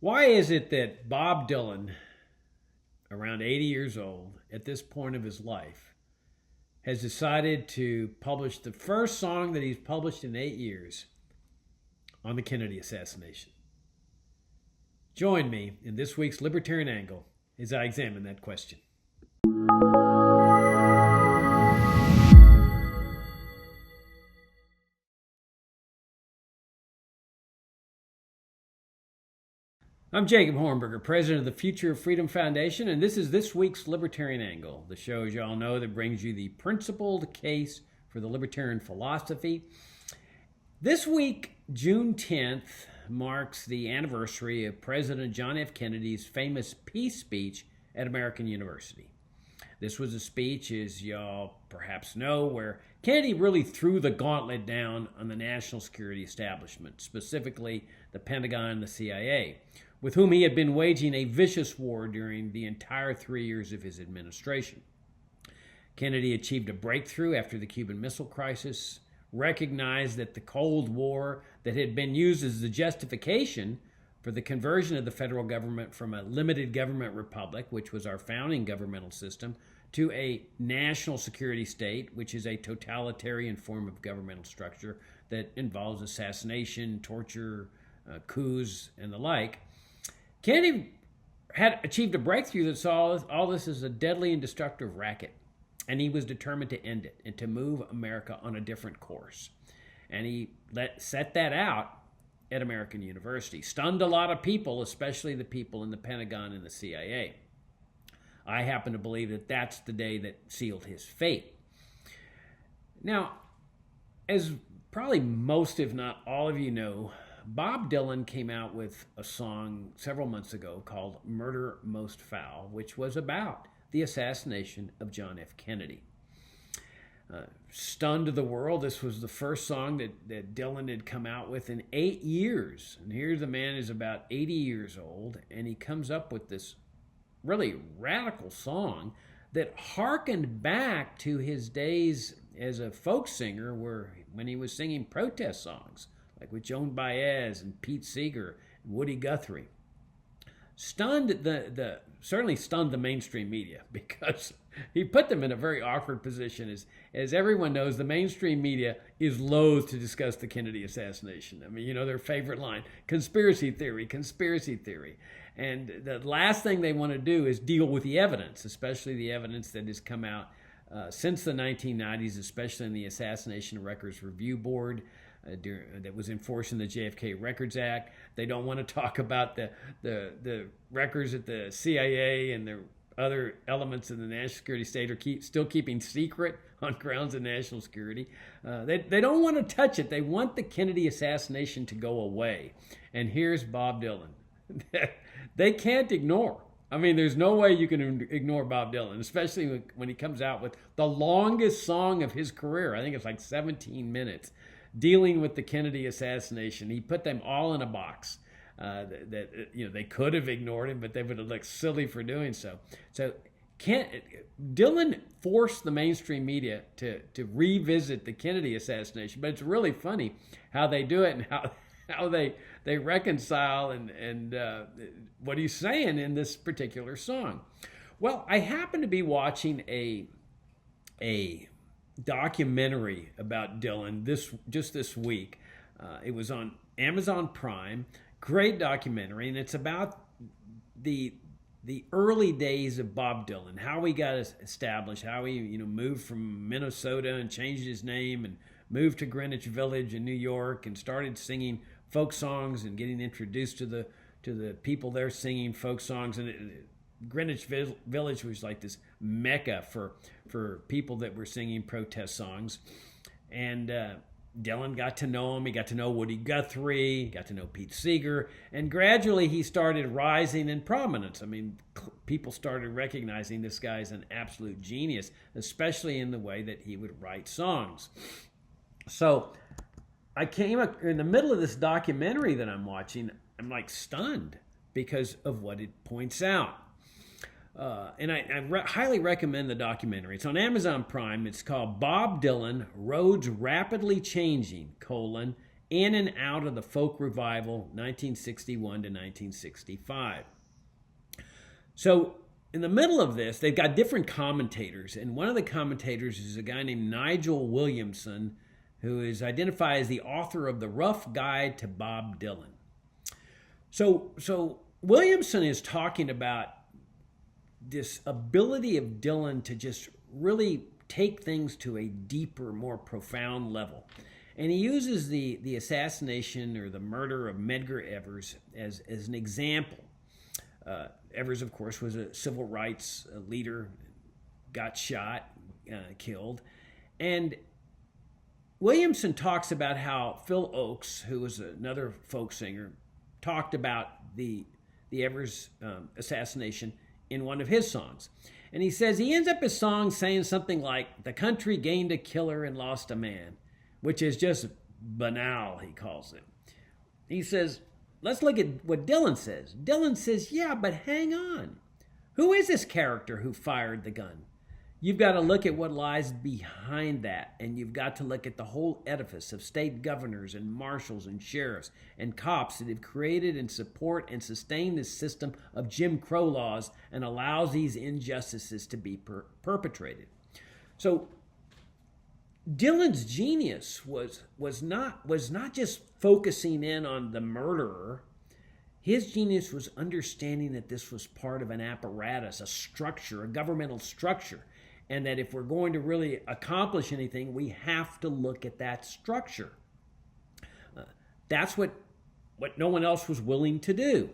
Why is it that Bob Dylan, around 80 years old, at this point of his life, has decided to publish the first song that he's published in 8 years on the Kennedy assassination? Join me in this week's Libertarian Angle as I examine that question. I'm Jacob Hornberger, president of the Future of Freedom Foundation, and this is this week's Libertarian Angle, the show, as you all know, that brings you the principled case for the libertarian philosophy. This week, June 10th, marks the anniversary of President John F. Kennedy's famous peace speech at American University. This was a speech, as y'all perhaps know, where Kennedy really threw the gauntlet down on the national security establishment, specifically the Pentagon and the CIA, with whom he had been waging a vicious war during the entire 3 years of his administration. Kennedy achieved a breakthrough after the Cuban Missile Crisis, recognized that the Cold War that had been used as the justification for the conversion of the federal government from a limited government republic, which was our founding governmental system, to a national security state, which is a totalitarian form of governmental structure that involves assassination, torture, coups, and the like. Kennedy had achieved a breakthrough that saw all this as a deadly and destructive racket, and he was determined to end it and to move America on a different course. And he set that out at American University. Stunned a lot of people, especially the people in the Pentagon and the CIA. I happen to believe that that's the day that sealed his fate. Now, as probably most, if not all of you know, Bob Dylan came out with a song several months ago called Murder Most Foul, which was about the assassination of John F. Kennedy. Stunned the world. This was the first song that Dylan had come out with in 8 years. And here the man is about 80 years old, and he comes up with this really radical song that harkened back to his days as a folk singer when he was singing protest songs, like with Joan Baez and Pete Seeger and Woody Guthrie. Certainly stunned the mainstream media, because he put them in a very awkward position. As everyone knows, the mainstream media is loath to discuss the Kennedy assassination. I mean, their favorite line, conspiracy theory, conspiracy theory. And the last thing they want to do is deal with the evidence, especially the evidence that has come out since the 1990s, especially in the Assassination Records Review Board, that was enforcing the JFK Records Act. They don't want to talk about the records at the CIA and the other elements of the national security state are still keeping secret on grounds of national security. They don't want to touch it. They want the Kennedy assassination to go away. And here's Bob Dylan. They can't ignore. I mean, there's no way you can ignore Bob Dylan, especially when he comes out with the longest song of his career. I think it's like 17 minutes. Dealing with the Kennedy assassination. He put them all in a box. They could have ignored him, but they would have looked silly for doing so. So Dylan forced the mainstream media to revisit the Kennedy assassination, but it's really funny how they do it and how they reconcile and what he's saying in this particular song. Well, I happen to be watching a documentary about Dylan just this week. It was on Amazon Prime. Great documentary, and it's about the early days of Bob Dylan, how he got established, how he moved from Minnesota and changed his name and moved to Greenwich Village in New York and started singing folk songs and getting introduced to the people there singing folk songs. And Greenwich Village was like this mecca for people that were singing protest songs. And Dylan got to know him. He got to know Woody Guthrie, got to know Pete Seeger, and gradually he started rising in prominence. I mean, people started recognizing this guy's an absolute genius, especially in the way that he would write songs. So I came up in the middle of this documentary that I'm watching. I'm like stunned because of what it points out. And I highly recommend the documentary. It's on Amazon Prime. It's called Bob Dylan, Roads Rapidly Changing, in and out of the folk revival 1961 to 1965. So in the middle of this, they've got different commentators, and one of the commentators is a guy named Nigel Williamson, who is identified as the author of The Rough Guide to Bob Dylan. So Williamson is talking about this ability of Dylan to just really take things to a deeper, more profound level. And he uses the assassination or the murder of Medgar Evers as an example. Evers, of course, was a civil rights leader, got shot, killed. And Williamson talks about how Phil Oakes, who was another folk singer, talked about the Evers assassination in one of his songs. And he says he ends up his song saying something like, "The country gained a killer and lost a man," which is just banal, he calls it. He says, let's look at what Dylan says. Dylan says, yeah, but hang on. Who is this character who fired the gun? You've got to look at what lies behind that, and you've got to look at the whole edifice of state governors and marshals and sheriffs and cops that have created and support and sustain this system of Jim Crow laws and allows these injustices to be perpetrated. So Dylan's genius was not just focusing in on the murderer. His genius was understanding that this was part of an apparatus, a structure, a governmental structure, and that if we're going to really accomplish anything, we have to look at that structure. That's what no one else was willing to do.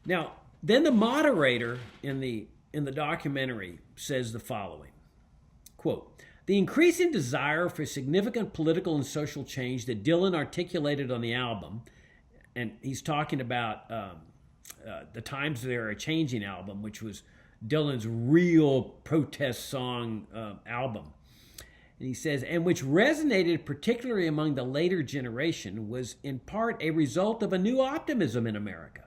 Now, then the moderator in the documentary says the following, quote, "The increasing desire for significant political and social change that Dylan articulated on the album," and he's talking about the Times They Are Changing album, which was Dylan's real protest song album. And he says, and which resonated particularly among the later generation, was in part a result of a new optimism in America.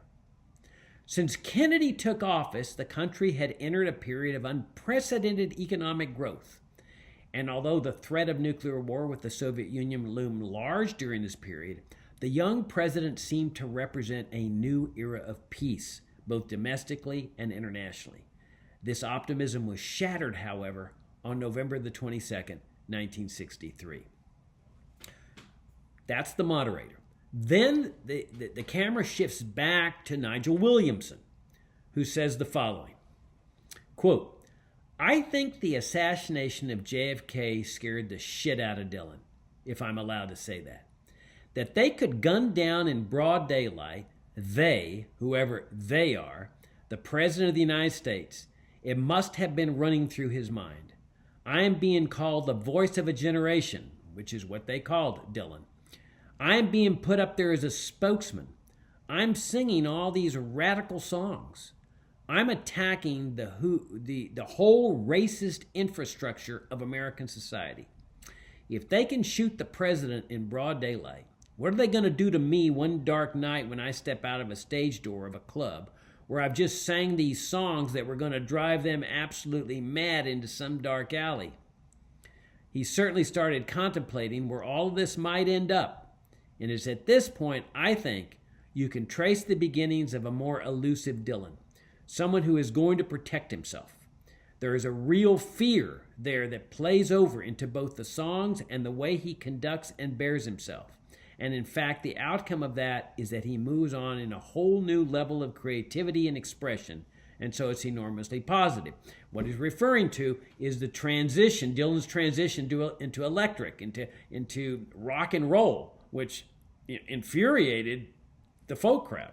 Since Kennedy took office, the country had entered a period of unprecedented economic growth. And although the threat of nuclear war with the Soviet Union loomed large during this period, the young president seemed to represent a new era of peace, both domestically and internationally. This optimism was shattered, however, on November the 22nd, 1963. That's the moderator. Then the camera shifts back to Nigel Williamson, who says the following, quote, "I think the assassination of JFK scared the shit out of Dylan, if I'm allowed to say that. That they could gun down in broad daylight, they, whoever they are, the President of the United States, it must have been running through his mind. I am being called the voice of a generation," which is what they called Dylan. "I am being put up there as a spokesman. I'm singing all these radical songs. I'm attacking the whole racist infrastructure of American society. If they can shoot the president in broad daylight, what are they going to do to me one dark night when I step out of a stage door of a club where I've just sang these songs that were going to drive them absolutely mad into some dark alley?" He certainly started contemplating where all of this might end up. And it's at this point, I think, you can trace the beginnings of a more elusive Dylan. Someone who is going to protect himself. There is a real fear there that plays over into both the songs and the way he conducts and bears himself. And in fact, the outcome of that is that he moves on in a whole new level of creativity and expression. And so it's enormously positive. What he's referring to is the transition, Dylan's transition into electric, into rock and roll, which infuriated the folk crowd.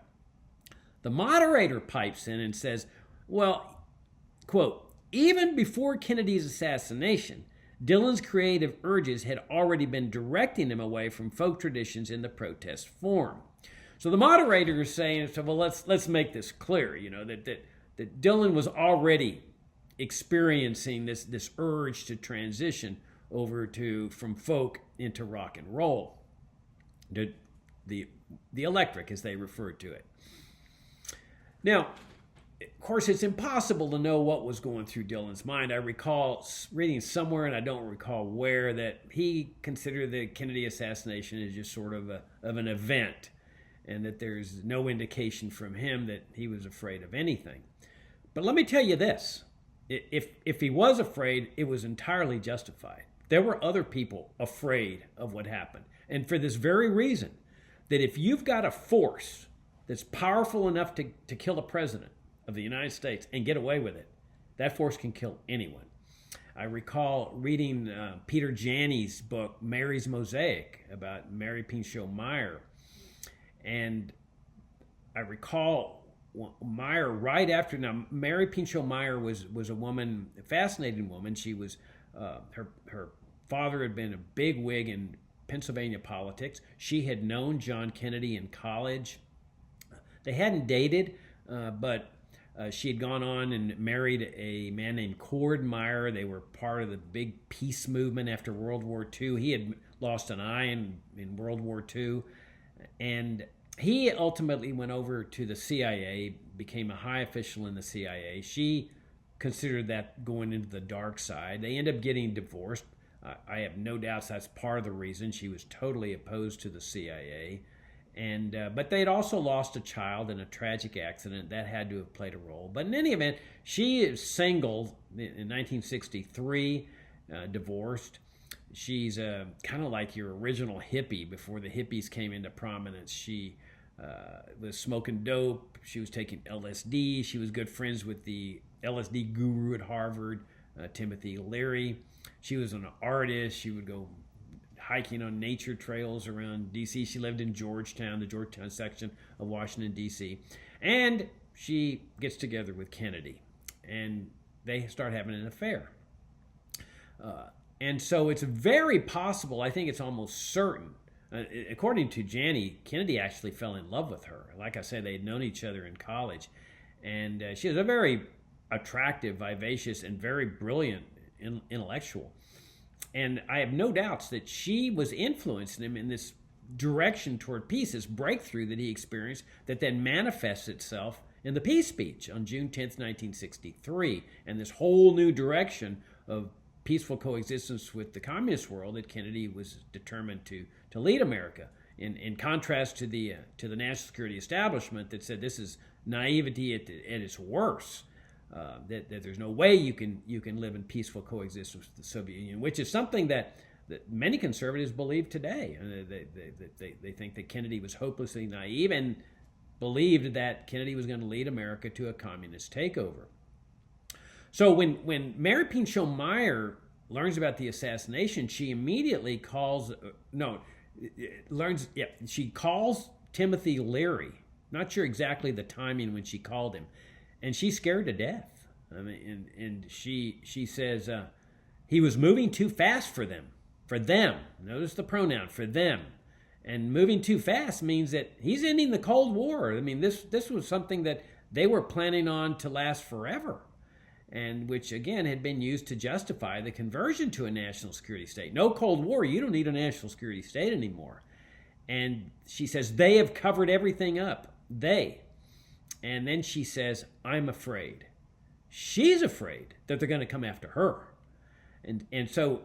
The moderator pipes in and says, well, quote, "Even before Kennedy's assassination, Dylan's creative urges had already been directing him away from folk traditions in the protest form." So the moderator is saying, well, let's make this clear, that Dylan was already experiencing this urge to transition over from folk into rock and roll, the electric, as they referred to it. Now, of course, it's impossible to know what was going through Dillon's mind. I recall reading somewhere, and I don't recall where, that he considered the Kennedy assassination as just sort of an event, and that there's no indication from him that he was afraid of anything. But let me tell you this. If he was afraid, it was entirely justified. There were other people afraid of what happened. And for this very reason, that if you've got a force that's powerful enough to kill a president of the United States and get away with it, that force can kill anyone. I recall reading Peter Janney's book, Mary's Mosaic, about Mary Pinchot Meyer. And I recall Meyer right after, now Mary Pinchot Meyer was a woman, a fascinating woman. She was, her father had been a big wig in Pennsylvania politics. She had known John Kennedy in college. They hadn't dated, but she had gone on and married a man named Cord Meyer. They were part of the big peace movement after World War II. He had lost an eye in World War II. And he ultimately went over to the CIA, became a high official in the CIA. She considered that going into the dark side. They ended up getting divorced. I have no doubts that's part of the reason. She was totally opposed to the CIA. But they had also lost a child in a tragic accident. That had to have played a role. But in any event, she is single in 1963, divorced. She's kind of like your original hippie before the hippies came into prominence. She was smoking dope. She was taking LSD. She was good friends with the LSD guru at Harvard, Timothy Leary. She was an artist. She would go hiking on nature trails around D.C. She lived in Georgetown, the Georgetown section of Washington, D.C. And she gets together with Kennedy, and they start having an affair. And so it's very possible, I think it's almost certain, according to Janney, Kennedy actually fell in love with her. Like I said, they had known each other in college. And she was a very attractive, vivacious, and very brilliant intellectual. And I have no doubts that she was influencing him in this direction toward peace, this breakthrough that he experienced that then manifests itself in the peace speech on June 10th, 1963, and this whole new direction of peaceful coexistence with the communist world that Kennedy was determined to lead America, in contrast to the national security establishment that said this is naivety at its worst. That there's no way you can live in peaceful coexistence with the Soviet Union, which is something that many conservatives believe today. They think that Kennedy was hopelessly naive and believed that Kennedy was going to lead America to a communist takeover. So when Mary Pinchot Meyer learns about the assassination, she immediately calls Timothy Leary. Not sure exactly the timing when she called him. And she's scared to death. I mean, and she says he was moving too fast for them. For them. Notice the pronoun, for them. And moving too fast means that he's ending the Cold War. I mean, this was something that they were planning on to last forever, and which, again, had been used to justify the conversion to a national security state. No Cold War, you don't need a national security state anymore. And she says, they have covered everything up. They. And then she says, I'm afraid. She's afraid that they're going to come after her. And so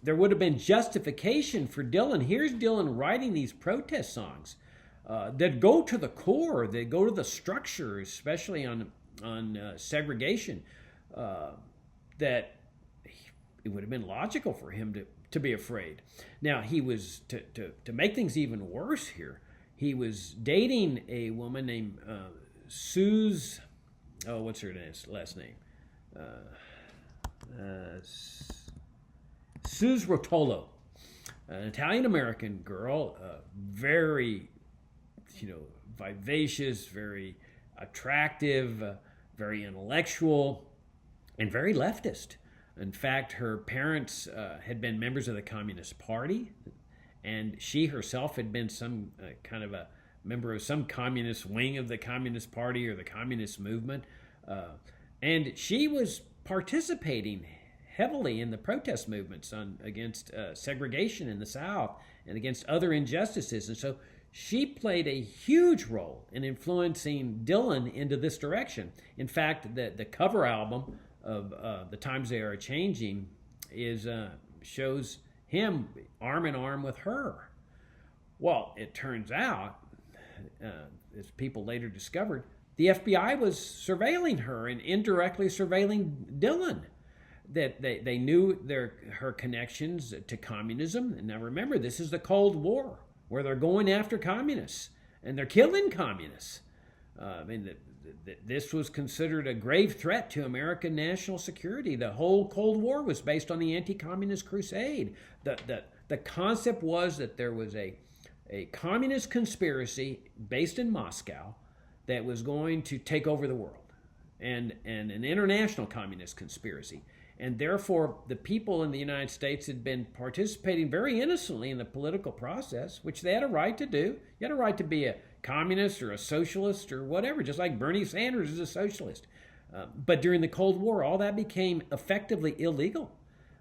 there would have been justification for Dillon. Here's Dillon writing these protest songs that go to the core, that go to the structure, especially on segregation, that it would have been logical for him to be afraid. Now, he was, to make things even worse here, he was dating a woman named Suze, what's her last name? Suze Rotolo, an Italian-American girl, very, vivacious, very attractive, very intellectual, and very leftist. In fact, her parents had been members of the Communist Party, and she herself had been some kind of a member of some communist wing of the Communist Party or the communist movement. And she was participating heavily in the protest movements against segregation in the South and against other injustices. And so she played a huge role in influencing Dylan into this direction. In fact, the cover album of The Times They Are Changing shows him arm in arm with her. Well, it turns out, as people later discovered, the FBI was surveilling her and indirectly surveilling Dylan. That they knew her connections to communism. And now remember, this is the Cold War, where they're going after communists and they're killing communists. This was considered a grave threat to American national security. The whole Cold War was based on the anti-communist crusade. The concept was that there was a communist conspiracy based in Moscow that was going to take over the world, and an international communist conspiracy. And therefore, the people in the United States had been participating very innocently in the political process, which they had a right to do. You had a right to be a communist or a socialist or whatever, just like Bernie Sanders is a socialist. But during the Cold War, all that became effectively illegal.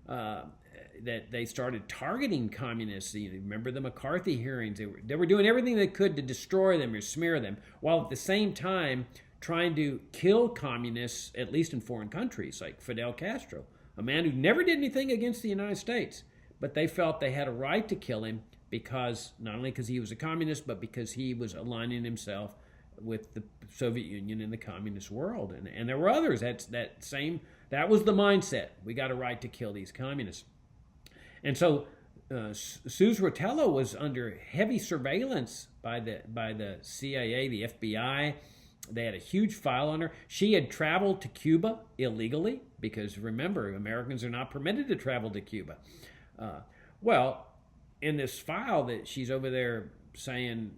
That they started targeting communists. You remember the McCarthy hearings? They were doing everything they could to destroy them or smear them, while at the same time trying to kill communists, at least in foreign countries, like Fidel Castro, a man who never did anything against the United States. But they felt they had a right to kill him because, not only because he was a communist, but because he was aligning himself with the Soviet Union and the communist world. And there were others. That was the mindset. We got a right to kill these communists. And so Suze Rotella was under heavy surveillance by the CIA, the FBI. They had a huge file on her. She had traveled to Cuba illegally because, remember, Americans are not permitted to travel to Cuba. Well, in this file that she's over there saying,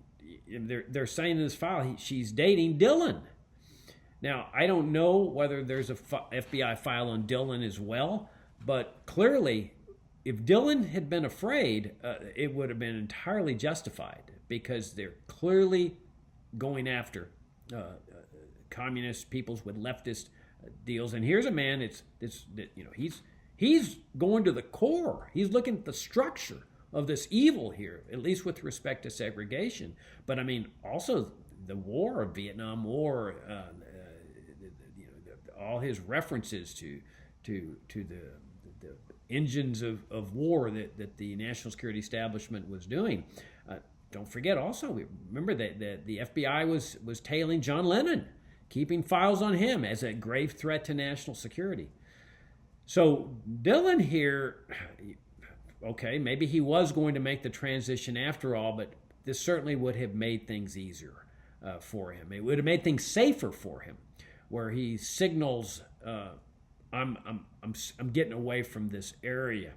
they're saying in this file she's dating Dylan. Now, I don't know whether there's a FBI file on Dylan as well, but clearly, if Dylan had been afraid, it would have been entirely justified because they're clearly going after communist peoples with leftist deals. And here's a man he's going to the core. He's looking at the structure of this evil here, at least with respect to segregation. But I mean, also the war, Vietnam War, all his references to the engines of war that the national security establishment was doing. Don't forget also, remember that the FBI was tailing John Lennon, keeping files on him as a grave threat to national security. So Dylan here, okay, maybe he was going to make the transition after all, but this certainly would have made things easier for him. It would have made things safer for him, where he signals, I'm getting away from this area.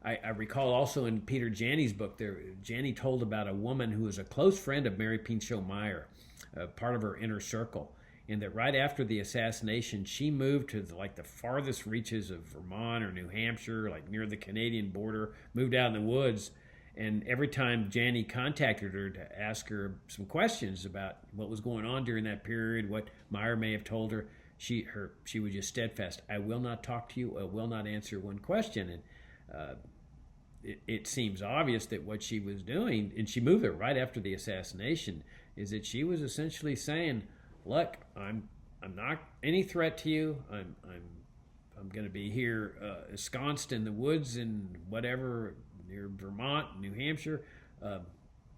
I recall also in Peter Janney's book, Janney told about a woman who was a close friend of Mary Pinchot Meyer, part of her inner circle, and that right after the assassination, she moved to the farthest reaches of Vermont or New Hampshire, like near the Canadian border, moved out in the woods. And every time Janney contacted her to ask her some questions about what was going on during that period, what Meyer may have told her, she was just steadfast. I will not talk to you. I will not answer one question. And it seems obvious that what she was doing, and she moved there right after the assassination, is that she was essentially saying, "Look, I'm not any threat to you. I'm going to be here ensconced in the woods in whatever near Vermont, New Hampshire.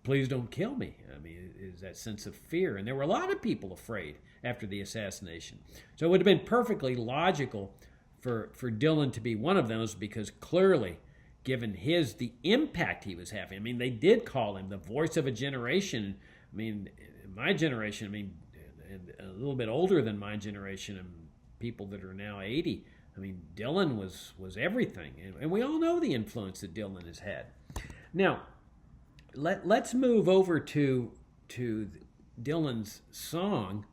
Please don't kill me." I mean, it is that sense of fear, and there were a lot of people afraid after the assassination. So it would have been perfectly logical for Dylan to be one of those, because clearly, given the impact he was having, I mean, they did call him the voice of a generation. I mean, my generation, and a little bit older than my generation, and people that are now 80, I mean, Dylan was everything. And we all know the influence that Dylan has had. Now, let's move over to Dylan's song,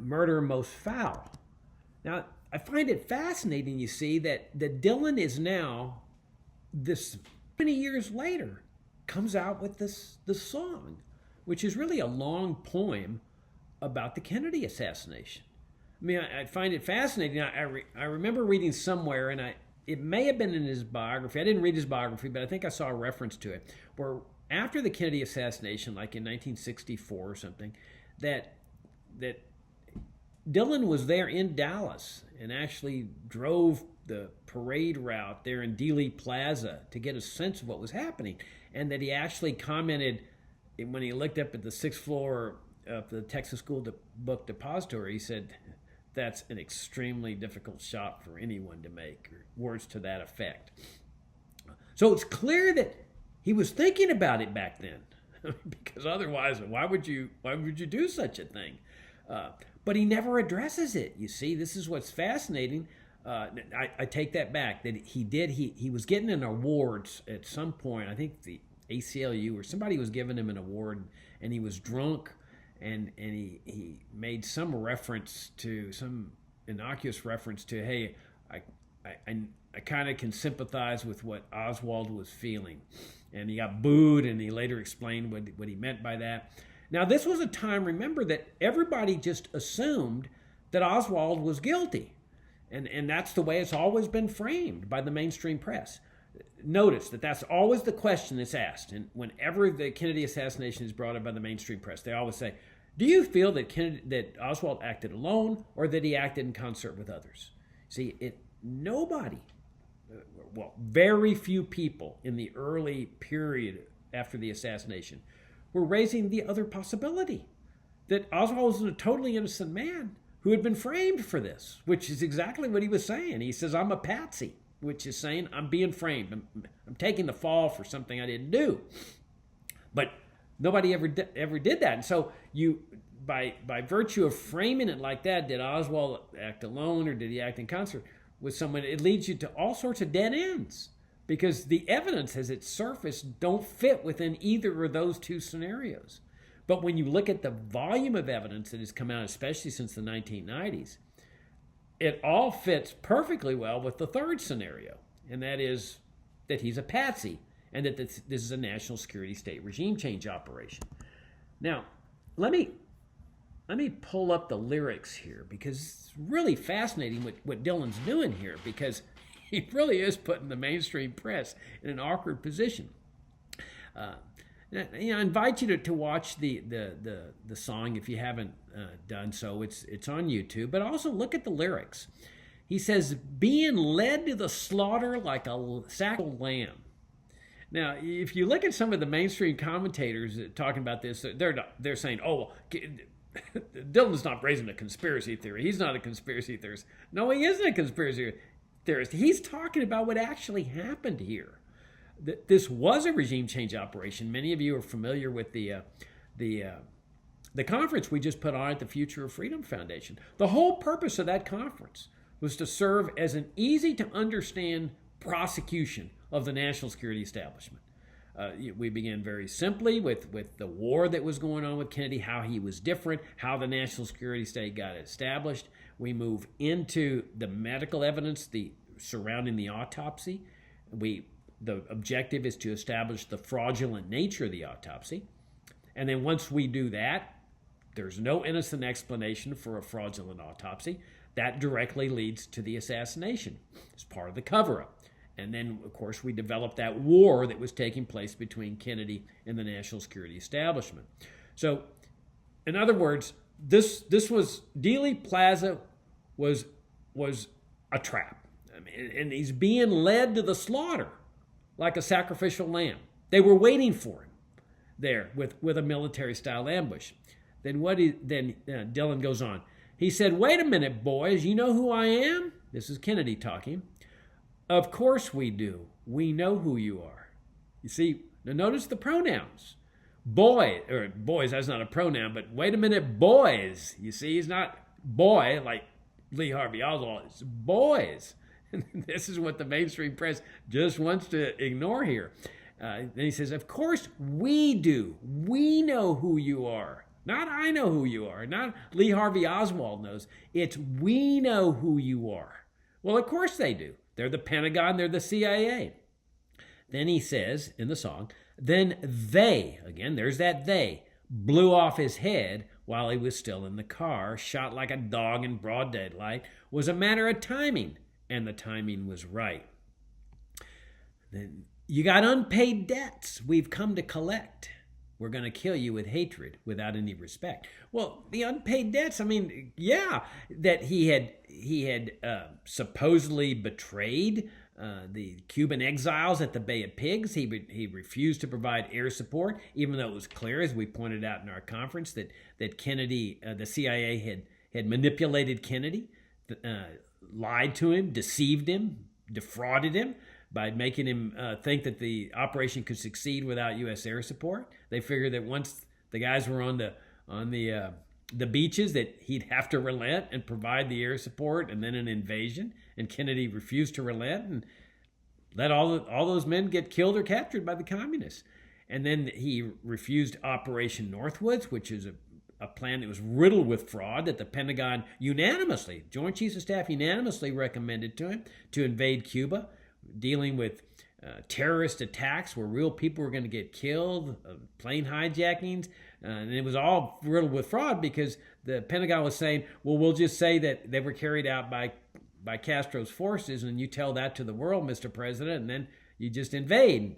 Murder Most Foul. Now, I find it fascinating, you see, that Dylan is now, this many years later, comes out with this song, which is really a long poem about the Kennedy assassination. I mean, I find it fascinating. I remember reading somewhere, and it may have been in his biography. I didn't read his biography, but I think I saw a reference to it, where after the Kennedy assassination, like in 1964 or something, that Dillon was there in Dallas and actually drove the parade route there in Dealey Plaza to get a sense of what was happening, and that he actually commented when he looked up at the 6th floor of the Texas School Book Depository. He said, "That's an extremely difficult shot for anyone to make," or words to that effect. So it's clear that he was thinking about it back then, because otherwise, why would you do such a thing? But he never addresses it. You see, this is what's fascinating. I take that back. That he was getting an award at some point. I think the ACLU or somebody was giving him an award, and he was drunk, and he made some innocuous reference to, hey, I kind of can sympathize with what Oswald was feeling, and he got booed, and he later explained what he meant by that. Now, this was a time, remember, that everybody just assumed that Oswald was guilty. And that's the way it's always been framed by the mainstream press. Notice that that's always the question that's asked. And whenever the Kennedy assassination is brought up by the mainstream press, they always say, do you feel that Oswald acted alone, or that he acted in concert with others? See, very few people in the early period after the assassination were raising the other possibility, that Oswald was a totally innocent man who had been framed for this, which is exactly what he was saying. He says, I'm a patsy, which is saying I'm being framed. I'm taking the fall for something I didn't do. But nobody ever did that. And so by virtue of framing it like that, did Oswald act alone or did he act in concert with someone? It leads you to all sorts of dead ends, because the evidence as it's surfaced don't fit within either of those two scenarios. But when you look at the volume of evidence that has come out, especially since the 1990s, it all fits perfectly well with the third scenario, and that is that he's a patsy and that this is a national security state regime change operation. Now, let me pull up the lyrics here, because it's really fascinating what Dillon's doing here, because he really is putting the mainstream press in an awkward position. I invite you to watch the song if you haven't done so. It's on YouTube, but also look at the lyrics. He says, "Being led to the slaughter like a sack of lamb." Now, if you look at some of the mainstream commentators talking about this, they're saying, "Oh, well, Dillon's not raising a conspiracy theory. He's not a conspiracy theorist." No, he isn't a conspiracy theorist. He's talking about what actually happened here. This was a regime change operation. Many of you are familiar with the conference we just put on at the Future of Freedom Foundation. The whole purpose of that conference was to serve as an easy-to-understand prosecution of the national security establishment. We began very simply with the war that was going on with Kennedy, how he was different, how the national security state got established. We move into the medical evidence surrounding the autopsy. The objective is to establish the fraudulent nature of the autopsy. And then once we do that, there's no innocent explanation for a fraudulent autopsy. That directly leads to the assassination. It's part of the cover-up. And then, of course, we developed that war that was taking place between Kennedy and the national security establishment. So, in other words, this was Dealey Plaza was a trap. I mean, and he's being led to the slaughter like a sacrificial lamb. They were waiting for him there with a military-style ambush. Then Dillon goes on. He said, "Wait a minute, boys. You know who I am?" This is Kennedy talking. "Of course we do. We know who you are." You see, now notice the pronouns. Boys, that's not a pronoun, but wait a minute, boys. You see, he's not boy like Lee Harvey Oswald. It's boys. This is what the mainstream press just wants to ignore here. Then he says, "Of course we do. We know who you are. Not I know who you are. Not Lee Harvey Oswald knows. It's we know who you are." Well, of course they do. They're the Pentagon. They're the CIA. Then he says in the song, "Then they," again, there's that they, "blew off his head while he was still in the car, shot like a dog in broad daylight. Was a matter of timing, and the timing was right." You got unpaid debts we've come to collect. We're going to kill you with hatred without any respect. Well, the unpaid debts, I mean, yeah, that he had supposedly betrayed the Cuban exiles at the Bay of Pigs. He refused to provide air support, even though it was clear, as we pointed out in our conference, that Kennedy, the CIA had manipulated Kennedy, lied to him, deceived him, defrauded him by making him think that the operation could succeed without U.S. air support. They figured that once the guys were on the beaches, that he'd have to relent and provide the air support, and then an invasion. And Kennedy refused to relent and let all those men get killed or captured by the communists. And then he refused Operation Northwoods, which is a plan that was riddled with fraud, that the Pentagon unanimously, Joint Chiefs of Staff unanimously recommended to him to invade Cuba, dealing with terrorist attacks where real people were going to get killed, plane hijackings, and it was all riddled with fraud because the Pentagon was saying, well, we'll just say that they were carried out by Castro's forces, and you tell that to the world, Mr. President, and then you just invade.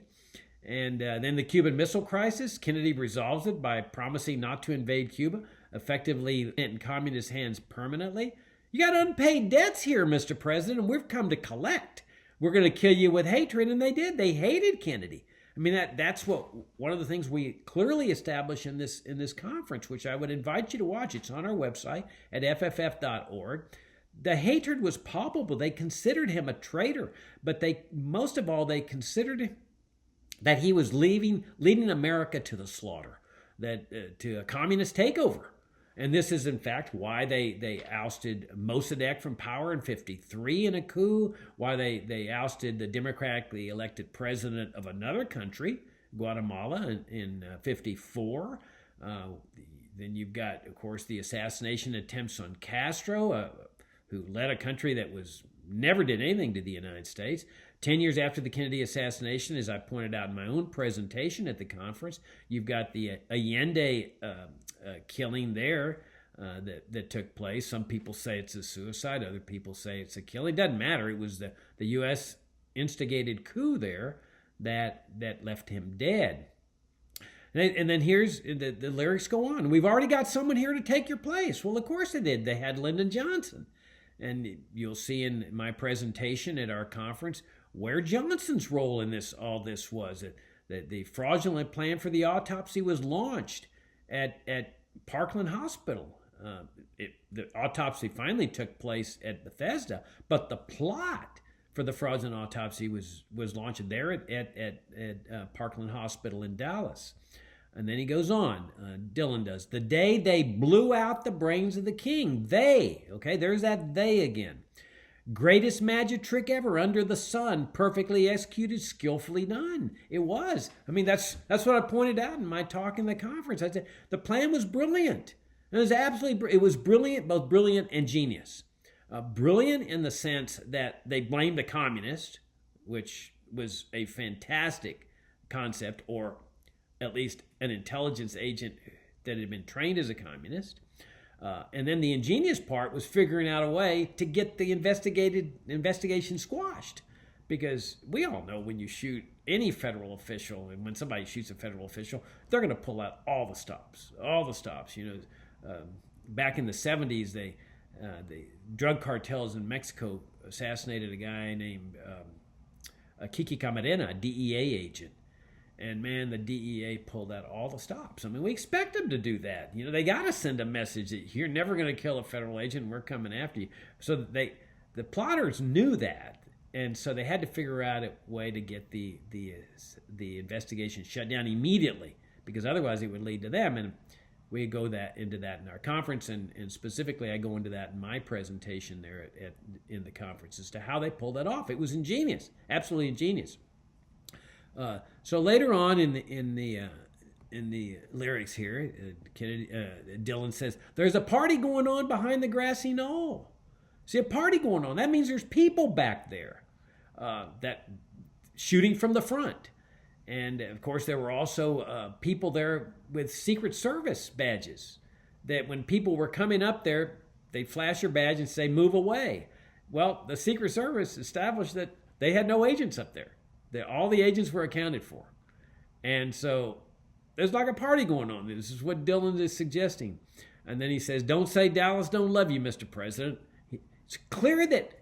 And then the Cuban Missile Crisis, Kennedy resolves it by promising not to invade Cuba, effectively in communist hands permanently. You got unpaid debts here, Mr. President, and we've come to collect. We're going to kill you with hatred, and they did. They hated Kennedy. I mean, that's one of the things we clearly establish in this conference, which I would invite you to watch. It's on our website at fff.org. The hatred was palpable. They considered him a traitor, but most of all, they considered that he was leading America to the slaughter, to a communist takeover. And this is, in fact, why they ousted Mossadegh from power in 1953 in a coup, why they ousted the democratically elected president of another country, Guatemala, in 1954. Then you've got, of course, the assassination attempts on Castro, who led a country that never did anything to the United States. 10 years after the Kennedy assassination, as I pointed out in my own presentation at the conference, you've got the Allende killing there that took place. Some people say it's a suicide. Other people say it's a killing. Doesn't matter. It was the U.S. instigated coup there that left him dead. And then here's the lyrics go on. We've already got someone here to take your place. Well, of course they did. They had Lyndon Johnson. And you'll see in my presentation at our conference where Johnson's role in all this was. That the fraudulent plan for the autopsy was launched at Parkland Hospital. The autopsy finally took place at Bethesda, but the plot for the fraudulent autopsy was launched there at Parkland Hospital in Dallas. And then he goes on, Dillon does, the day they blew out the brains of the king. They, okay, there's that they again. Greatest magic trick ever under the sun, perfectly executed, skillfully done. It was. I mean, that's what I pointed out in my talk in the conference. I said the plan was brilliant. It was brilliant, both brilliant and genius. Brilliant in the sense that they blamed the communist, which was a fantastic concept, or at least an intelligence agent that had been trained as a communist. And then the ingenious part was figuring out a way to get the investigation squashed. Because we all know when you shoot any federal official, and when somebody shoots a federal official, they're going to pull out all the stops. You know, back in the 70s, the drug cartels in Mexico assassinated a guy named Kiki Camarena, a DEA agent. And man, the DEA pulled out all the stops. I mean, we expect them to do that. You know, they got to send a message that you're never going to kill a federal agent and we're coming after you. So the plotters knew that. And so they had to figure out a way to get the investigation shut down immediately, because otherwise it would lead to them. And we go into that in our conference, and specifically I go into that in my presentation there in the conference as to how they pulled that off. It was ingenious, absolutely ingenious. So later on in the lyrics here, Dillon says, "There's a party going on behind the grassy knoll." See, a party going on. That means there's people back there that shooting from the front. And, of course, there were also people there with Secret Service badges that when people were coming up there, they'd flash their badge and say, "Move away." Well, the Secret Service established that they had no agents up there. All the agents were accounted for. And so there's like a party going on. This is what Dillon is suggesting. And then he says, don't say Dallas don't love you, Mr. President. It's clear that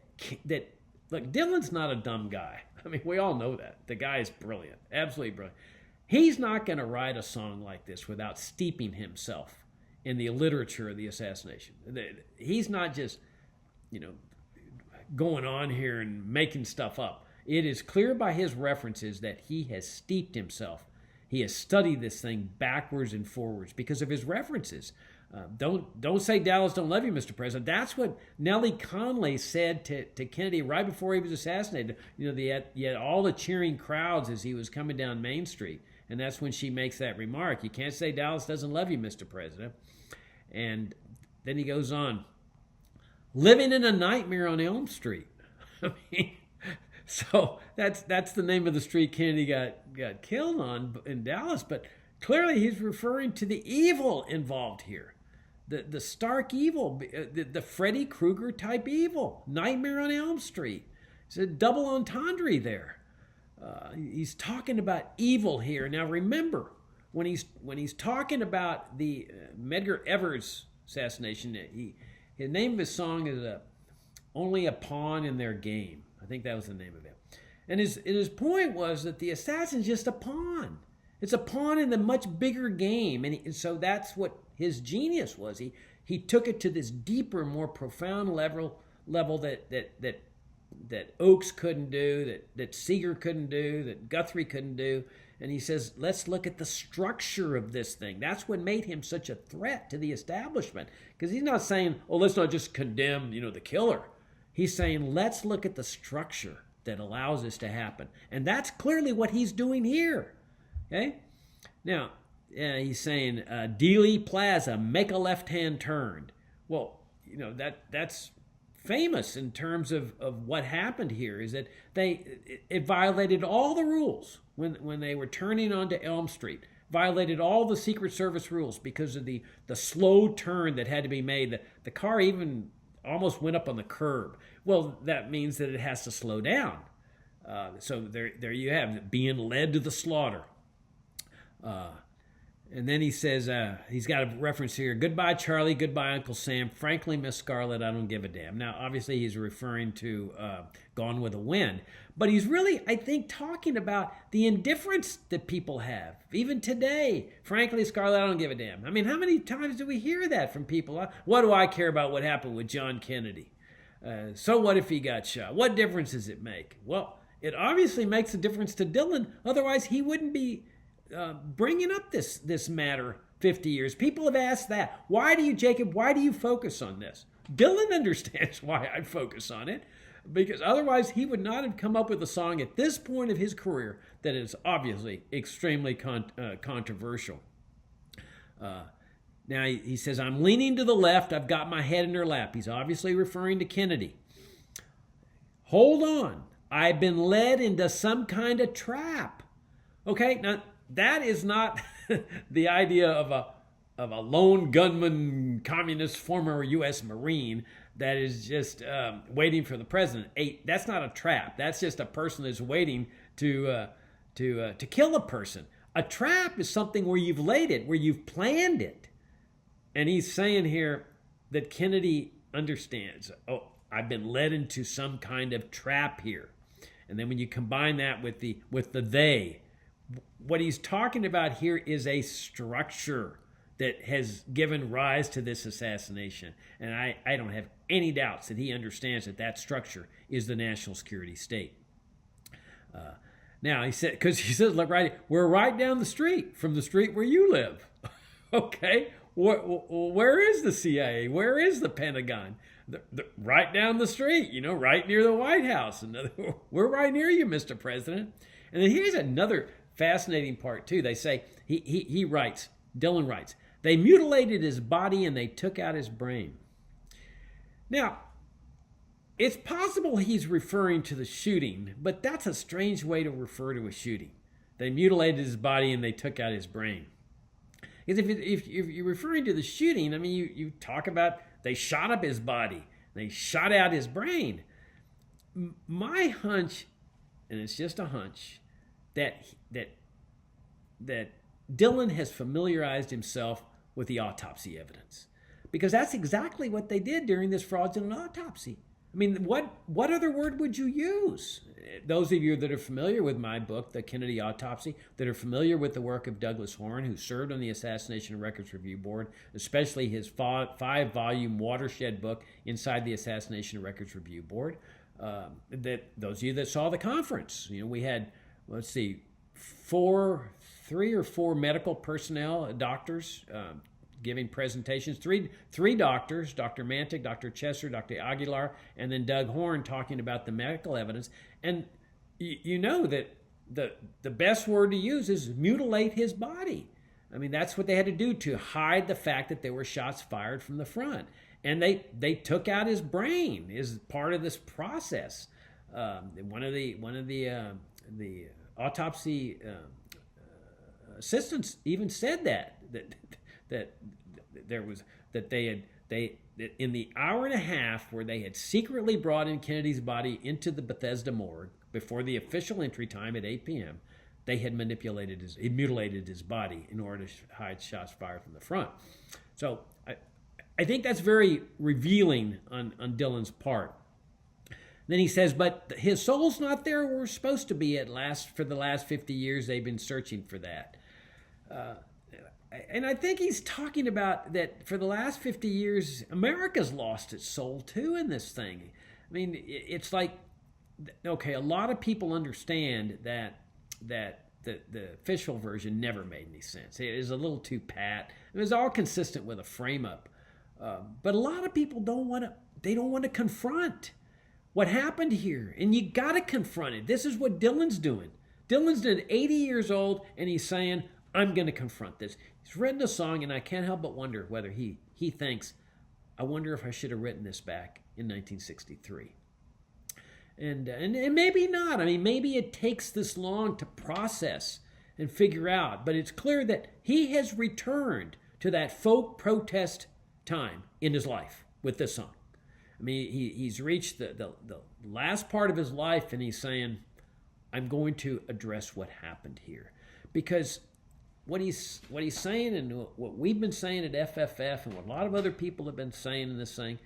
look, Dillon's not a dumb guy. I mean, we all know that. The guy is brilliant, absolutely brilliant. He's not going to write a song like this without steeping himself in the literature of the assassination. He's not just, going on here and making stuff up. It is clear by his references that he has steeped himself. He has studied this thing backwards and forwards because of his references. Don't say Dallas don't love you, Mr. President. That's what Nellie Conley said to Kennedy right before he was assassinated. He had all the cheering crowds as he was coming down Main Street. And that's when she makes that remark. You can't say Dallas doesn't love you, Mr. President. And then he goes on, living in a nightmare on Elm Street. I mean, so that's the name of the street Kennedy got killed on in Dallas. But clearly he's referring to the evil involved here. The stark evil, the Freddy Krueger type evil. Nightmare on Elm Street. It's a double entendre there. He's talking about evil here. Now remember, when he's talking about the Medgar Evers assassination, his name of his song is "Only a Pawn in Their Game." I think that was the name of it. And his point was that the assassin's just a pawn. It's a pawn in the much bigger game, and so that's what his genius was. He took it to this deeper, more profound level that Oakes couldn't do, that Seeger couldn't do, that Guthrie couldn't do. And he says, let's look at the structure of this thing. That's what made him such a threat to the establishment. Because he's not saying, let's not just condemn, the killer. He's saying, let's look at the structure that allows this to happen. And that's clearly what he's doing here. Okay? Now, he's saying, Dealey Plaza, make a left-hand turn. Well, that's famous in terms of what happened here, is that it violated all the rules when they were turning onto Elm Street. Violated all the Secret Service rules because of the slow turn that had to be made. The car even almost went up on the curb. Well, that means that it has to slow down. So there you have it, being led to the slaughter. And then he says, he's got a reference here, goodbye, Charlie, goodbye, Uncle Sam. Frankly, Miss Scarlett, I don't give a damn. Now, obviously, he's referring to Gone with the Wind. But he's really, I think, talking about the indifference that people have. Even today, frankly, Scarlett, I don't give a damn. I mean, how many times do we hear that from people? What do I care about what happened with John Kennedy? So what if he got shot? What difference does it make? Well, it obviously makes a difference to Dillon. Otherwise, he wouldn't be bringing up this matter 50 years. People have asked that. Why do you focus on this? Dillon understands why I focus on it, because otherwise he would not have come up with a song at this point of his career that is obviously extremely controversial. Now he says, I'm leaning to the left. I've got my head in her lap. He's obviously referring to Kennedy. Hold on. I've been led into some kind of trap. Okay, now that is not the idea of a lone gunman, communist, former U.S. Marine that is just waiting for the president. That's not a trap. That's just a person that's waiting to kill a person. A trap is something where you've laid it, where you've planned it. And he's saying here that Kennedy understands. I've been led into some kind of trap here. And then when you combine that with the they, what he's talking about here is a structure that has given rise to this assassination. And I don't have any doubts that he understands that structure is the national security state. Now, he says, look, we're right down the street from the street where you live. Okay, where is the CIA? Where is the Pentagon? Right down the street, right near the White House. We're right near you, Mr. President. And then here's another fascinating part, too. They say, Dillon writes, they mutilated his body and they took out his brain. Now, it's possible he's referring to the shooting, but that's a strange way to refer to a shooting. They mutilated his body and they took out his brain. Because if you're referring to the shooting, I mean, you talk about they shot up his body, they shot out his brain. My hunch and it's just a hunch, that Dillon has familiarized himself with the autopsy evidence, because that's exactly what they did during this fraudulent autopsy. I mean, what other word would you use? Those of you that are familiar with my book, The Kennedy Autopsy, that are familiar with the work of Douglas Horne, who served on the Assassination Records Review Board, especially his five-volume watershed book, Inside the Assassination Records Review Board, that those of you that saw the conference, we had, let's see, three or four medical personnel, doctors, giving presentations, three doctors, Dr. Mantic, Dr. Chesser, Dr. Aguilar, and then Doug Horne talking about the medical evidence. And you know that the best word to use is mutilate his body. I mean, that's what they had to do to hide the fact that there were shots fired from the front. And they took out his brain as part of this process. One of the autopsy assistants even said that in the hour and a half where they had secretly brought in Kennedy's body into the Bethesda morgue before the official entry time at 8 p.m., they had mutilated his body in order to hide shots fired from the front. So I think that's very revealing on Dillon's part. Then he says, but his soul's not there where we're supposed to be for the last 50 years. They've been searching for that. And I think he's talking about that for the last 50 years, America's lost its soul too in this thing. I mean, it's like, okay, a lot of people understand that the official version never made any sense. It is a little too pat. It was all consistent with a frame-up. But a lot of people don't want to confront what happened here. And you got to confront it. This is what Dillon's doing. Dillon's 80 years old, and he's saying, I'm going to confront this. He's written a song, and I can't help but wonder whether he thinks, I wonder if I should have written this back in 1963. And maybe not. I mean, maybe it takes this long to process and figure out. But it's clear that he has returned to that folk protest time in his life with this song. I mean, he's reached the last part of his life, and he's saying, I'm going to address what happened here. Because what he's saying, and what we've been saying at FFF, and what a lot of other people have been saying in this thing,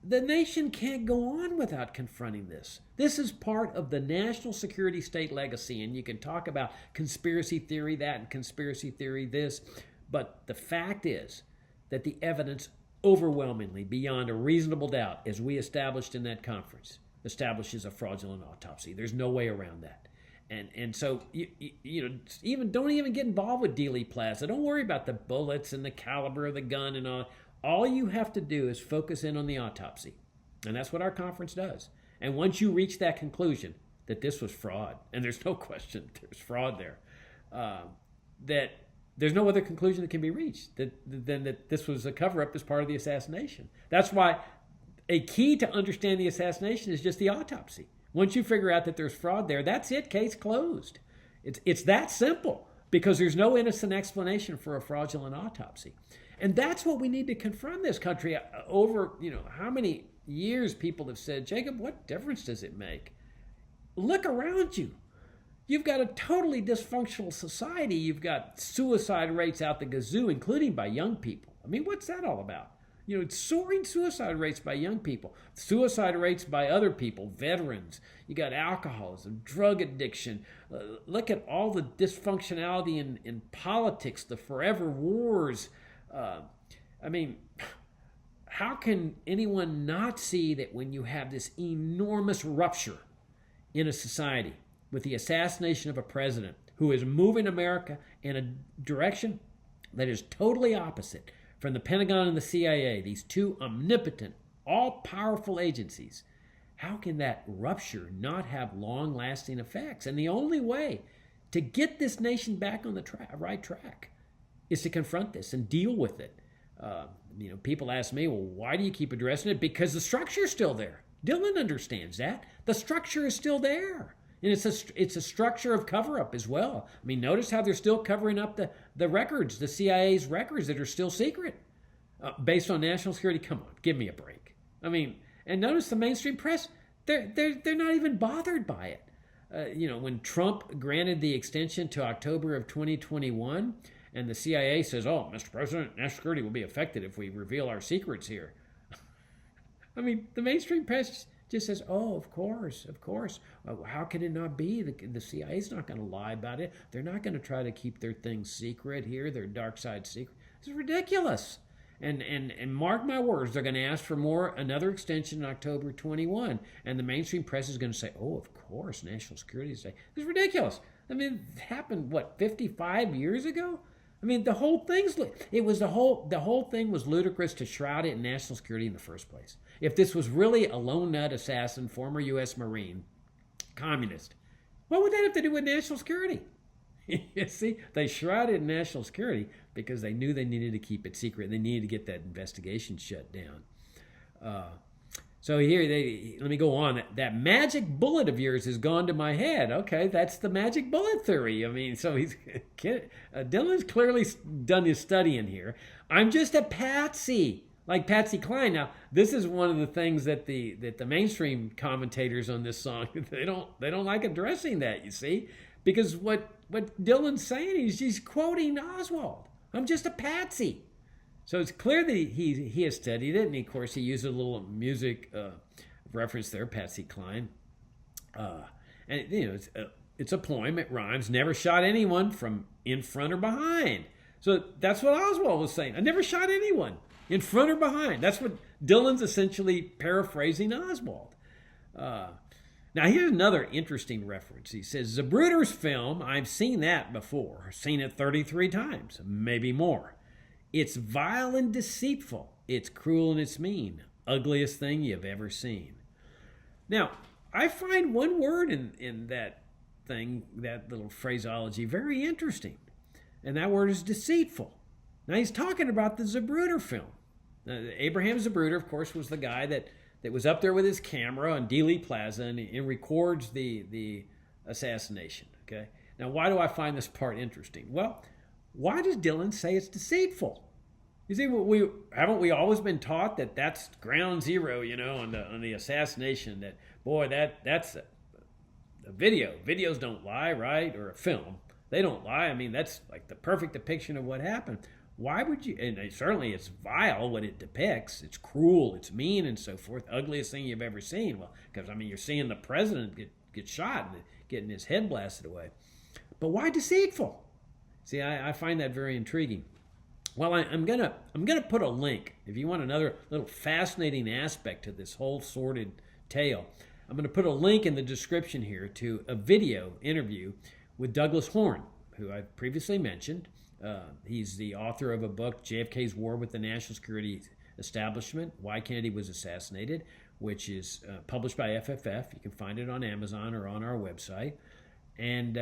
the nation can't go on without confronting this. This is part of the national security state legacy, and you can talk about conspiracy theory that and conspiracy theory this, but the fact is that the evidence overwhelmingly, beyond a reasonable doubt, as we established in that conference, establishes a fraudulent autopsy. There's no way around that. And so, don't even get involved with Dealey Plaza. Don't worry about the bullets and the caliber of the gun and all. All you have to do is focus in on the autopsy. And that's what our conference does. And once you reach that conclusion that this was fraud, and there's no question there's fraud there, that there's no other conclusion that can be reached than that this was a cover-up as part of the assassination. That's why a key to understand the assassination is just the autopsy. Once you figure out that there's fraud there, that's it, case closed. It's that simple, because there's no innocent explanation for a fraudulent autopsy. And that's what we need to confront this country. Over, how many years people have said, Jacob, what difference does it make? Look around you. You've got a totally dysfunctional society. You've got suicide rates out the gazoo, including by young people. I mean, what's that all about? It's soaring suicide rates by young people, suicide rates by other people, veterans. You got alcoholism, drug addiction. Look at all the dysfunctionality in politics, the forever wars. I mean, how can anyone not see that when you have this enormous rupture in a society with the assassination of a president who is moving America in a direction that is totally opposite from the Pentagon and the CIA, these two omnipotent, all-powerful agencies, how can that rupture not have long-lasting effects? And the only way to get this nation back on the right track is to confront this and deal with it. People ask me, well, why do you keep addressing it? Because the structure is still there. Dillon understands that. The structure is still there. And it's a structure of cover-up as well. I mean, notice how they're still covering up the records, the CIA's records that are still secret based on national security. Come on, give me a break. I mean, and notice the mainstream press, they're not even bothered by it. when Trump granted the extension to October of 2021, and the CIA says, "Oh, Mr. President, national security will be affected if we reveal our secrets here." I mean, the mainstream press just says, "Oh, of course, of course. How could it not be? The CIA's not going to lie about it. They're not going to try to keep their things secret here, their dark side secret." This is ridiculous. And mark my words, they're going to ask for another extension in October 21. And the mainstream press is going to say, "Oh, of course, national security is." This is ridiculous. I mean, it happened, 55 years ago? I mean, the whole thing was ludicrous to shroud it in national security in the first place. If this was really a lone nut assassin, former U.S. Marine, communist, what would that have to do with national security? You see, they shrouded in national security because they knew they needed to keep it secret. They needed to get that investigation shut down. So here, let me go on. That magic bullet of yours has gone to my head. Okay, that's the magic bullet theory. I mean, so Dylan's clearly done his studying here. I'm just a patsy, like Patsy Cline. Now, this is one of the things that the mainstream commentators on this song, they don't like addressing that, you see, because what Dylan's saying is he's quoting Oswald. I'm just a patsy. So it's clear that he has studied it, and of course he used a little music reference there, Patsy Cline. And it's a poem. It rhymes. Never shot anyone from in front or behind. So that's what Oswald was saying. I never shot anyone in front or behind. That's what Dylan's essentially paraphrasing Oswald. Now here's another interesting reference. He says, Zapruder's film, I've seen that before. Seen it 33 times, maybe more. It's vile and deceitful. It's cruel and it's mean. Ugliest thing you've ever seen. Now, I find one word in that thing, that little phraseology, very interesting. And that word is deceitful. Now, he's talking about the Zapruder film. Abraham Zapruder, of course, was the guy that was up there with his camera on Dealey Plaza and records the assassination. Okay. Now, why do I find this part interesting? Well, why does Dylan say it's deceitful? You see, haven't we always been taught that that's ground zero, on the assassination? That boy, that's a video. Videos don't lie, right? Or a film, they don't lie. I mean, that's like the perfect depiction of what happened. Why would you? And certainly, it's vile what it depicts. It's cruel. It's mean, and so forth. Ugliest thing you've ever seen. Well, because you're seeing the president get shot and getting his head blasted away. But why deceitful? See, I find that very intriguing. Well, I'm gonna put a link. If you want another little fascinating aspect to this whole sordid tale, I'm gonna put a link in the description here to a video interview with Douglas Horne, who I've previously mentioned. He's the author of a book, JFK's War with the National Security Establishment, Why Kennedy Was Assassinated, which is published by FFF. You can find it on Amazon or on our website. And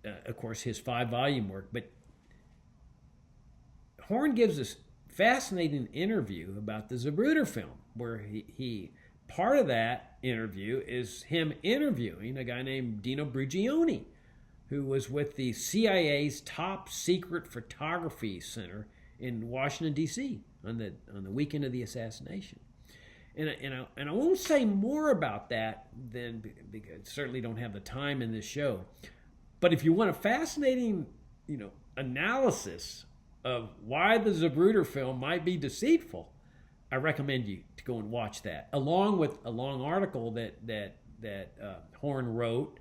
of course, his 5-volume work. But Horne gives this fascinating interview about the Zapruder film, where he part of that interview is him interviewing a guy named Dino Brugioni, who was with the CIA's top secret photography center in Washington, D.C. on the weekend of the assassination. And I won't say more about that because I certainly don't have the time in this show. But if you want a fascinating, analysis of why the Zapruder film might be deceitful, I recommend you to go and watch that, along with a long article that Horne wrote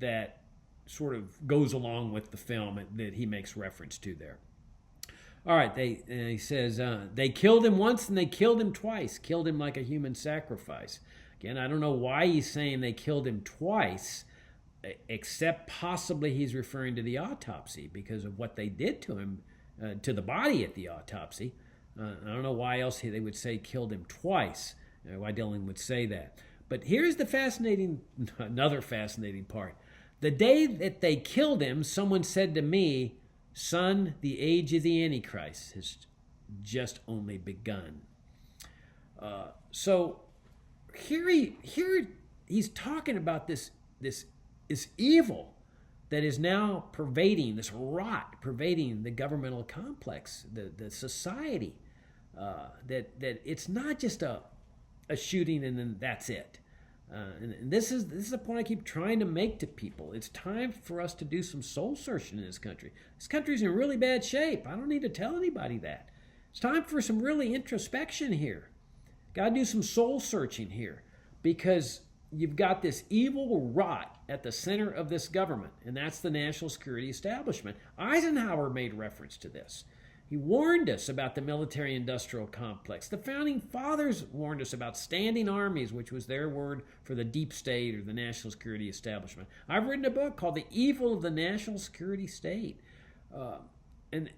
that sort of goes along with the film that he makes reference to there. All right, he says they killed him once and they killed him twice. Killed him like a human sacrifice. Again, I don't know why he's saying they killed him twice, except possibly he's referring to the autopsy because of what they did to him, to the body at the autopsy. I don't know why else they would say killed him twice, why Dylan would say that. But here's another fascinating part. The day that they killed him, someone said to me, "Son, the age of the Antichrist has just only begun." So here he's talking about this evil that is now pervading, this rot pervading the governmental complex, the society. That it's not just a shooting and then that's it. And this is a point I keep trying to make to people. It's time for us to do some soul searching in this country. This country's in really bad shape. I don't need to tell anybody that. It's time for some really introspection here. Got to do some soul searching here, because you've got this evil rot at the center of this government, and that's the national security establishment. Eisenhower made reference to this. He warned us about the military-industrial complex. The Founding Fathers warned us about standing armies, which was their word for the deep state or the national security establishment. I've written a book called The Evil of the National Security State. And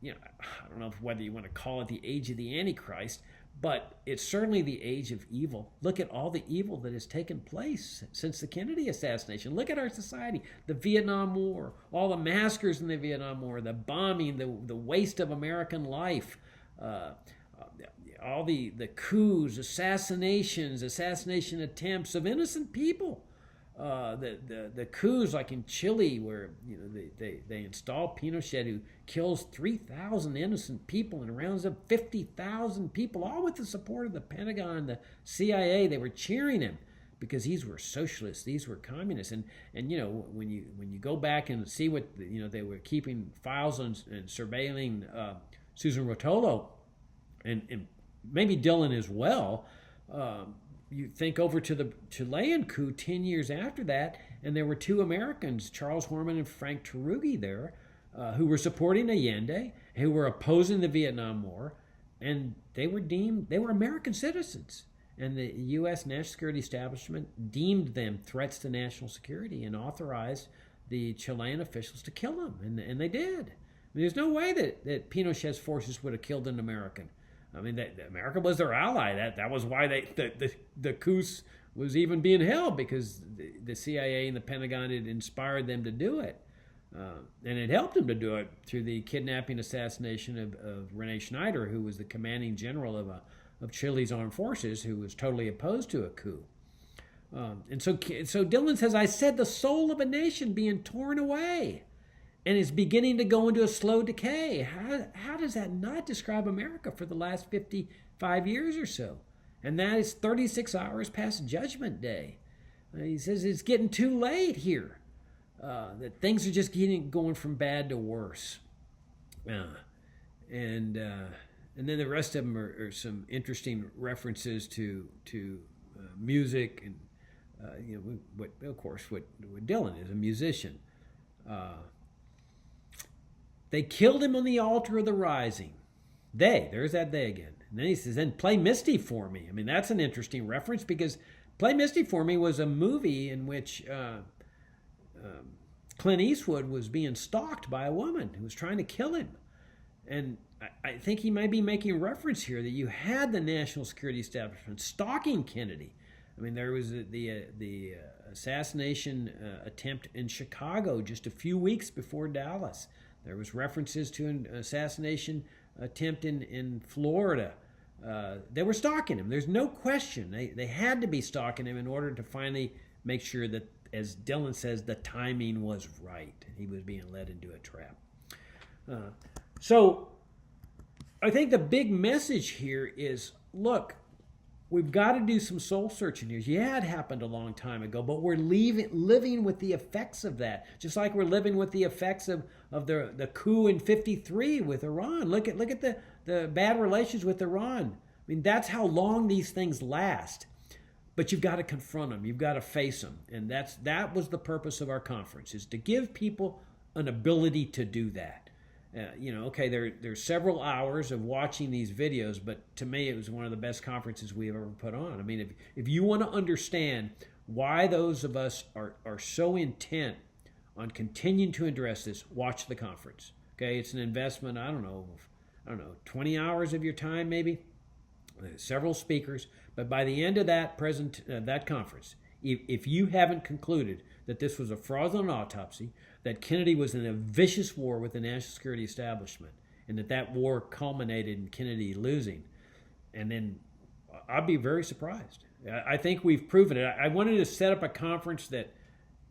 you know, I don't know whether you want to call it the age of the Antichrist, but it's certainly the age of evil. Look at all the evil that has taken place since the Kennedy assassination. Look at our society, the Vietnam War, all the massacres in the Vietnam War, the bombing, the waste of American life, all the coups, assassinations, assassination attempts of innocent people. The coups like in Chile, where they install Pinochet, who kills 3,000 innocent people and rounds up 50,000 people, all with the support of the Pentagon, the CIA. They were cheering him because these were socialists, these were communists, and when you go back and see what they were keeping files on and surveilling Susan Rotolo, and maybe Dylan as well. You think over to the Chilean coup 10 years after that, and there were two Americans, Charles Horman and Frank Tarugi, there, who were supporting Allende, who were opposing the Vietnam War, and they were American citizens. And the U.S. national security establishment deemed them threats to national security and authorized the Chilean officials to kill them, and they did. I mean, there's no way that Pinochet's forces would have killed an American. I mean, America was their ally. That was why the coup was even being held, because the CIA and the Pentagon had inspired them to do it. And it helped them to do it through the kidnapping assassination of Rene Schneider, who was the commanding general of Chile's armed forces, who was totally opposed to a coup. And so Dylan says, I said the soul of a nation being torn away and is beginning to go into a slow decay. How does that not describe America for the last 55 years or so? And that is 36 hours past Judgment Day. He says it's getting too late here, that things are just going from bad to worse. And then the rest of them are some interesting references to music and what Dylan is, a musician. They killed him on the altar of the rising. There's that they again. And then he says, then play Misty for me. I mean, that's an interesting reference, because Play Misty for Me was a movie in which Clint Eastwood was being stalked by a woman who was trying to kill him. And I think he might be making reference here that you had the national security establishment stalking Kennedy. I mean, there was the assassination attempt in Chicago just a few weeks before Dallas. There was references to an assassination attempt in Florida. They were stalking him. There's no question. They had to be stalking him in order to finally make sure that, as Dylan says, the timing was right. He was being led into a trap. So I think the big message here is, look, we've got to do some soul searching here. Yeah, it happened a long time ago, but we're living with the effects of that, just like we're living with the effects of the coup in '53 with Iran. Look at the bad relations with Iran. I mean, that's how long these things last. But you've got to confront them. You've got to face them. And that was the purpose of our conference, is to give people an ability to do that. Okay, there's several hours of watching these videos, but to me it was one of the best conferences we've ever put on. I mean, if you want to understand why those of us are so intent on continuing to address this, watch the conference. Okay, it's an investment, I don't know, 20 hours of your time maybe, several speakers, but by the end of that conference, if you haven't concluded that this was a fraudulent autopsy, that Kennedy was in a vicious war with the national security establishment, and that war culminated in Kennedy losing, and then I'd be very surprised. I think we've proven it. I wanted to set up a conference that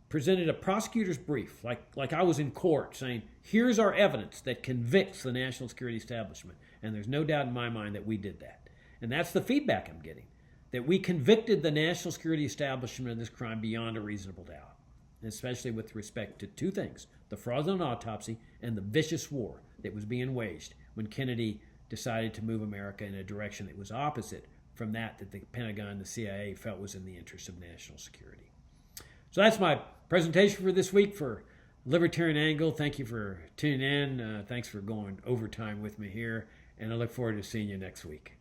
presented a prosecutor's brief, like I was in court, saying, here's our evidence that convicts the national security establishment. And there's no doubt in my mind that we did that. And that's the feedback I'm getting. that we convicted the national security establishment of this crime beyond a reasonable doubt, especially with respect to two things: the fraudulent autopsy and the vicious war that was being waged when Kennedy decided to move America in a direction that was opposite from that the Pentagon and the CIA felt was in the interest of national security. So that's my presentation for this week for Libertarian Angle. Thank you for tuning in. Thanks for going overtime with me here, and I look forward to seeing you next week.